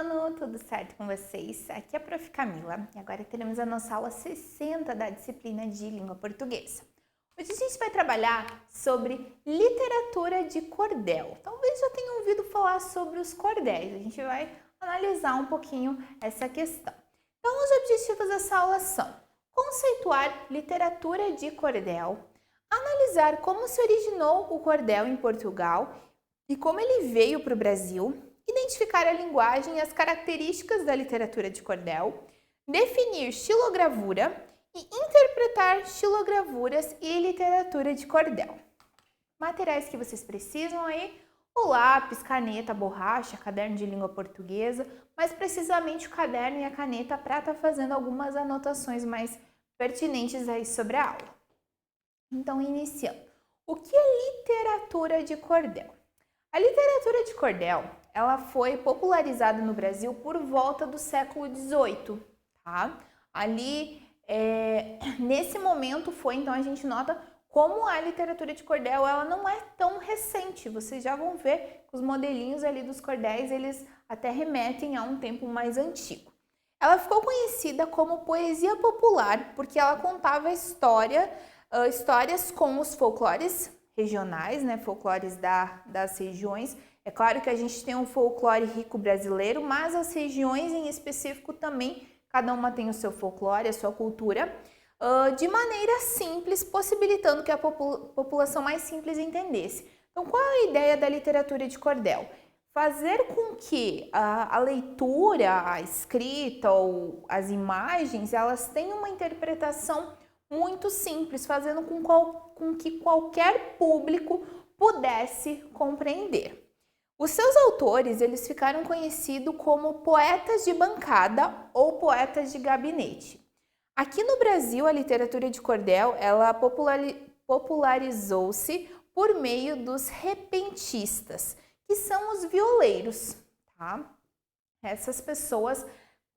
ano, tudo certo com vocês? Aqui é a Prof. Camila e agora teremos a nossa aula 60 da disciplina de língua portuguesa. Hoje a gente vai trabalhar sobre literatura de cordel. Talvez já tenham ouvido falar sobre os cordéis, a gente vai analisar um pouquinho essa questão. Então, os objetivos dessa aula são conceituar literatura de cordel, analisar como se originou o cordel em Portugal e como ele veio para o Brasil, identificar a linguagem e as características da literatura de cordel, definir xilogravura e interpretar xilogravuras e literatura de cordel. Materiais que vocês precisam aí, o lápis, caneta, borracha, caderno de língua portuguesa, mais precisamente o caderno e a caneta para estar fazendo algumas anotações mais pertinentes aí sobre a aula. Então, iniciando. O que é literatura de cordel? A literatura de cordel, ela foi popularizada no Brasil por volta do século XVIII, tá? Ali, nesse momento foi, então a gente nota como a literatura de cordel, ela não é tão recente. Vocês já vão ver que os modelinhos ali dos cordéis, eles até remetem a um tempo mais antigo. Ela ficou conhecida como poesia popular porque ela contava histórias com os folclores regionais, né, folclores das regiões. É claro que a gente tem um folclore rico brasileiro, mas as regiões em específico também, cada uma tem o seu folclore, a sua cultura, de maneira simples, possibilitando que a população mais simples entendesse. Então, qual é a ideia da literatura de cordel? Fazer com que a leitura, a escrita ou as imagens, elas tenham uma interpretação muito simples, fazendo com que qualquer público pudesse compreender. Os seus autores, eles ficaram conhecidos como poetas de bancada ou poetas de gabinete. Aqui no Brasil, a literatura de cordel, ela popularizou-se por meio dos repentistas, que são os violeiros, tá? Essas pessoas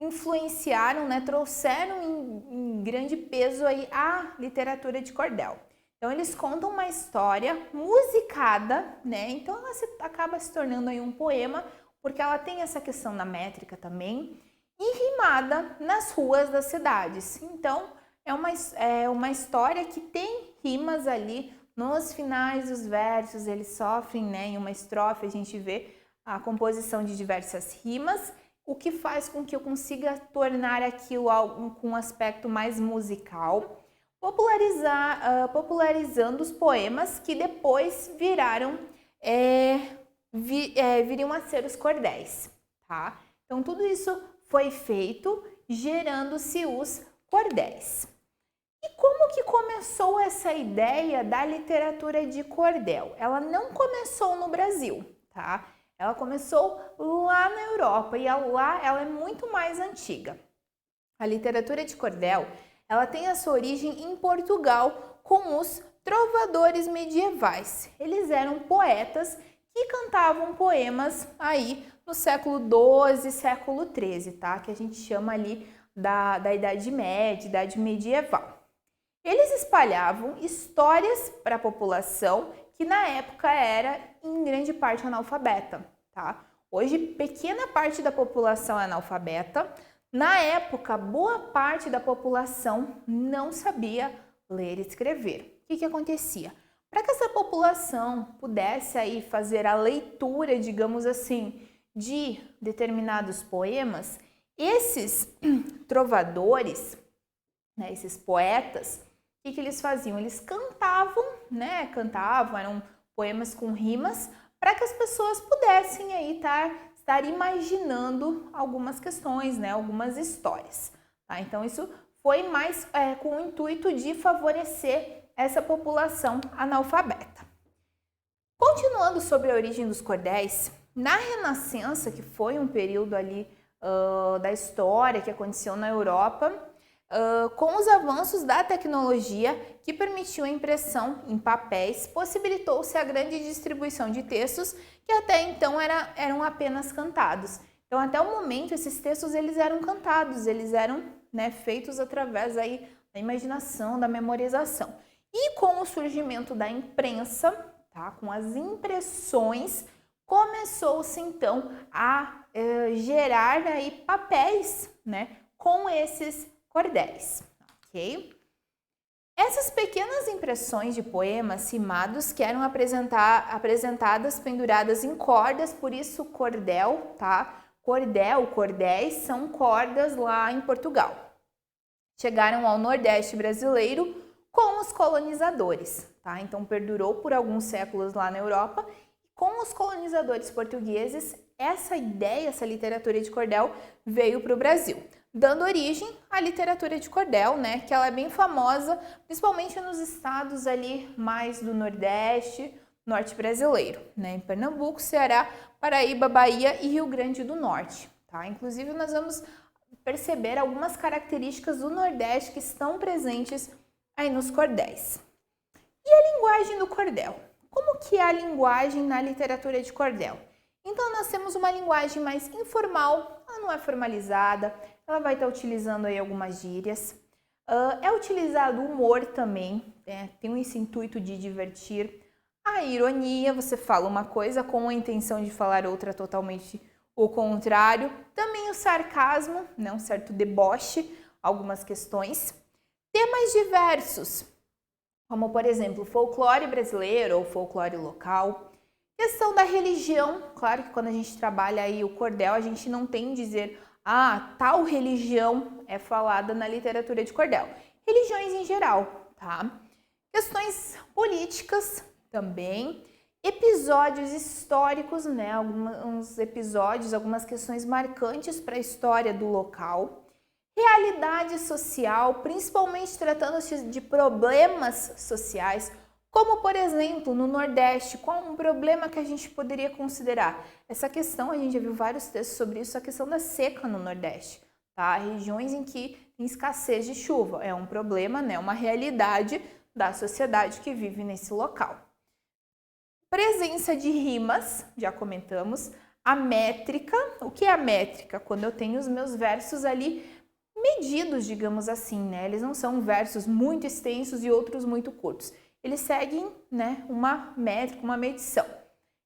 influenciaram, né, trouxeram em grande peso aí a literatura de cordel. Então, eles contam uma história musicada, né? Então, ela acaba se tornando aí um poema, porque ela tem essa questão da métrica também, e rimada nas ruas das cidades. Então, é uma história que tem rimas ali nos finais dos versos, eles sofrem, né? Em uma estrofe a gente vê a composição de diversas rimas, o que faz com que eu consiga tornar aquilo algo com um aspecto mais musical, popularizando os poemas que depois viriam a ser os cordéis, tá? Então, tudo isso foi feito gerando-se os cordéis. E como que começou essa ideia da literatura de cordel? Ela não começou no Brasil, tá? Ela começou lá na Europa e lá ela é muito mais antiga. A literatura de cordel, ela tem a sua origem em Portugal com os trovadores medievais. Eles eram poetas que cantavam poemas aí no século XII, século XIII, tá? Que a gente chama ali da Idade Média, Idade Medieval. Eles espalhavam histórias para a população que na época era em grande parte analfabeta, tá? Hoje, pequena parte da população é analfabeta. Na época, boa parte da população não sabia ler e escrever. O que acontecia? Para que essa população pudesse aí fazer a leitura, digamos assim, de determinados poemas, esses trovadores, né, esses poetas, o que eles faziam? Eles cantavam, né? Eram poemas com rimas, para que as pessoas pudessem aí estar imaginando algumas questões, né? Algumas histórias. Tá? Então, isso foi mais com o intuito de favorecer essa população analfabeta. Continuando sobre a origem dos cordéis, na Renascença, que foi um período ali da história que aconteceu na Europa, com os avanços da tecnologia que permitiu a impressão em papéis, possibilitou-se a grande distribuição de textos que até então eram apenas cantados. Então, até o momento, esses textos eles eram cantados, eles eram, né, feitos através aí da imaginação, da memorização. E com o surgimento da imprensa, tá, com as impressões, começou-se então a gerar aí papéis, né, com esses cordéis, ok? Essas pequenas impressões de poemas rimados que eram apresentadas penduradas em cordas, por isso cordel, tá? Cordel, cordéis são cordas lá em Portugal. Chegaram ao Nordeste brasileiro com os colonizadores, tá? Então perdurou por alguns séculos lá na Europa. Com os colonizadores portugueses, essa ideia, essa literatura de cordel veio para o Brasil, dando origem à literatura de cordel, né? Que ela é bem famosa, principalmente nos estados ali mais do Nordeste, Norte brasileiro, né? Em Pernambuco, Ceará, Paraíba, Bahia e Rio Grande do Norte, tá? Inclusive nós vamos perceber algumas características do Nordeste que estão presentes aí nos cordéis. E a linguagem do cordel? Como que é a linguagem na literatura de cordel? Então nós temos uma linguagem mais informal, ela não é formalizada, ela vai estar utilizando aí algumas gírias. É utilizado o humor também, né? Tem esse intuito de divertir. A ironia, você fala uma coisa com a intenção de falar outra totalmente o contrário. Também o sarcasmo, né? Um certo deboche, algumas questões. Temas diversos, como por exemplo, folclore brasileiro ou folclore local. Questão da religião, claro que quando a gente trabalha aí o cordel, a gente não tem dizer, tal religião é falada na literatura de cordel. Religiões em geral, tá? Questões políticas também, episódios históricos, né? Alguns episódios, algumas questões marcantes para a história do local. Realidade social, principalmente tratando-se de problemas sociais, como por exemplo no Nordeste, qual um problema que a gente poderia considerar? Essa questão, a gente já viu vários textos sobre isso, a questão da seca no Nordeste, tá? Regiões em que tem escassez de chuva, é um problema, né? Uma realidade da sociedade que vive nesse local. Presença de rimas, já comentamos. A métrica, o que é a métrica? Quando eu tenho os meus versos ali medidos, digamos assim, né? Eles não são versos muito extensos e outros muito curtos. Eles seguem, né, uma métrica, uma medição.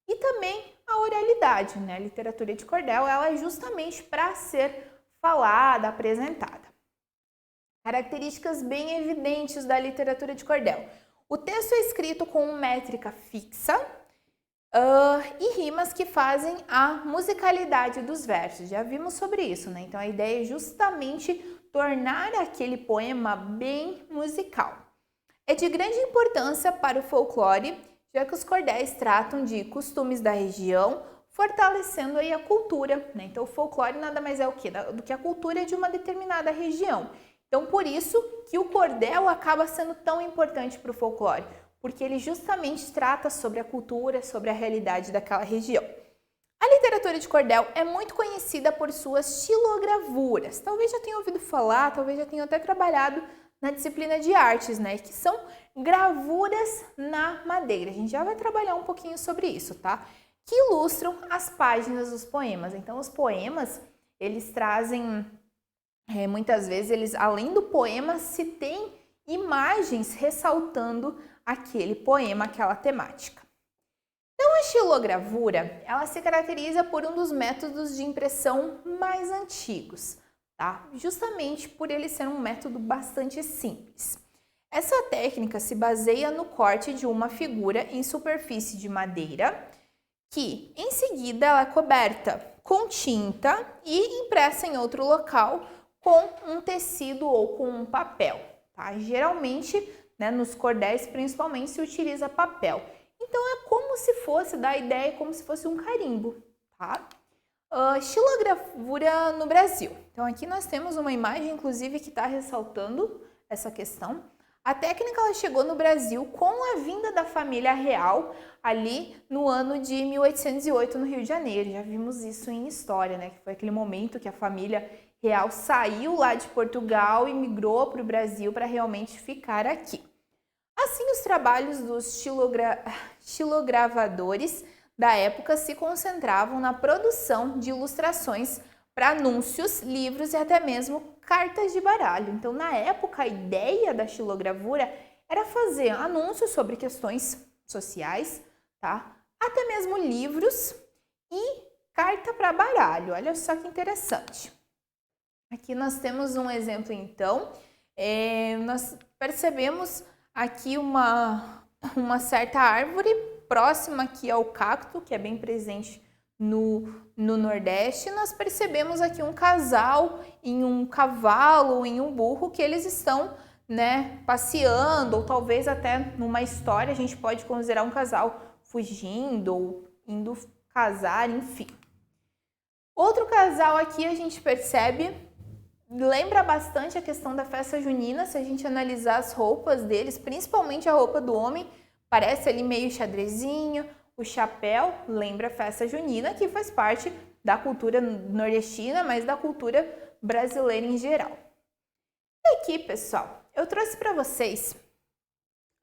E também a oralidade, né? A literatura de cordel, ela é justamente para ser falada, apresentada. Características bem evidentes da literatura de cordel. O texto é escrito com métrica fixa e rimas que fazem a musicalidade dos versos. Já vimos sobre isso, né? Então a ideia é justamente tornar aquele poema bem musical. É de grande importância para o folclore, já que os cordéis tratam de costumes da região, fortalecendo aí a cultura, né? Então o folclore nada mais é o quê? Do que a cultura de uma determinada região. Então por isso que o cordel acaba sendo tão importante para o folclore, porque ele justamente trata sobre a cultura, sobre a realidade daquela região. A literatura de cordel é muito conhecida por suas xilogravuras. Talvez já tenha ouvido falar, talvez já tenha até trabalhado na disciplina de artes, né? Que são gravuras na madeira. A gente já vai trabalhar um pouquinho sobre isso, tá? Que ilustram as páginas dos poemas. Então, os poemas, eles trazem, muitas vezes, eles, além do poema, se tem imagens ressaltando aquele poema, aquela temática. Então, a xilogravura, ela se caracteriza por um dos métodos de impressão mais antigos, tá? Justamente por ele ser um método bastante simples. Essa técnica se baseia no corte de uma figura em superfície de madeira, que em seguida ela é coberta com tinta e impressa em outro local com um tecido ou com um papel, tá? Geralmente, né, nos cordéis principalmente se utiliza papel. Então é como se fosse, dá a ideia, como se fosse um carimbo, tá? Xilogravura no Brasil. Então aqui nós temos uma imagem, inclusive, que está ressaltando essa questão. A técnica ela chegou no Brasil com a vinda da família real ali no ano de 1808 no Rio de Janeiro. Já vimos isso em história, né? Que foi aquele momento que a família real saiu lá de Portugal e migrou para o Brasil para realmente ficar aqui. Assim, os trabalhos dos xilogravadores da época se concentravam na produção de ilustrações para anúncios, livros e até mesmo cartas de baralho. Então, na época, a ideia da xilogravura era fazer anúncios sobre questões sociais, tá? Até mesmo livros e carta para baralho. Olha só que interessante. Aqui nós temos um exemplo, então. Nós percebemos aqui uma certa árvore próxima aqui ao cacto, que é bem presente no Nordeste. Nós percebemos aqui um casal em um cavalo ou em um burro que eles estão, né, passeando, ou talvez até numa história a gente pode considerar um casal fugindo ou indo casar, enfim. Outro casal aqui a gente percebe, lembra bastante a questão da festa junina, se a gente analisar as roupas deles, principalmente a roupa do homem, parece ali meio xadrezinho, o chapéu lembra a festa junina, que faz parte da cultura nordestina, mas da cultura brasileira em geral. E aqui, pessoal, eu trouxe para vocês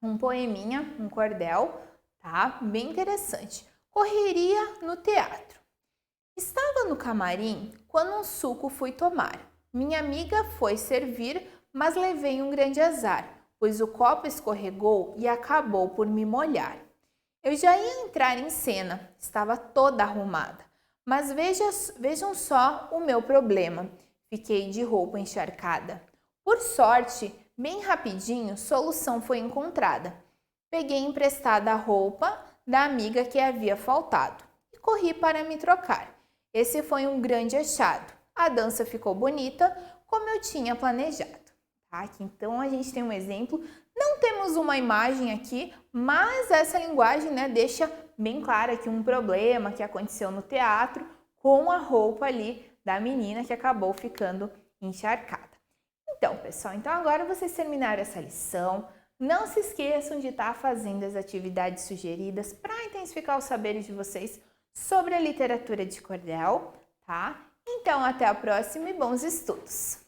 um poeminha, um cordel, tá? Bem interessante. Correria no teatro. Estava no camarim quando um suco fui tomar. Minha amiga foi servir, mas levei um grande azar, pois o copo escorregou e acabou por me molhar. Eu já ia entrar em cena, estava toda arrumada, mas vejam só o meu problema. Fiquei de roupa encharcada. Por sorte, bem rapidinho, solução foi encontrada. Peguei emprestada a roupa da amiga que havia faltado e corri para me trocar. Esse foi um grande achado. A dança ficou bonita, como eu tinha planejado. Tá? Aqui, então, a gente tem um exemplo. Não temos uma imagem aqui, mas essa linguagem, né, deixa bem claro aqui um problema que aconteceu no teatro com a roupa ali da menina que acabou ficando encharcada. Então, pessoal, agora vocês terminaram essa lição. Não se esqueçam de estar fazendo as atividades sugeridas para intensificar os saberes de vocês sobre a literatura de cordel, tá? Então, até a próxima e bons estudos!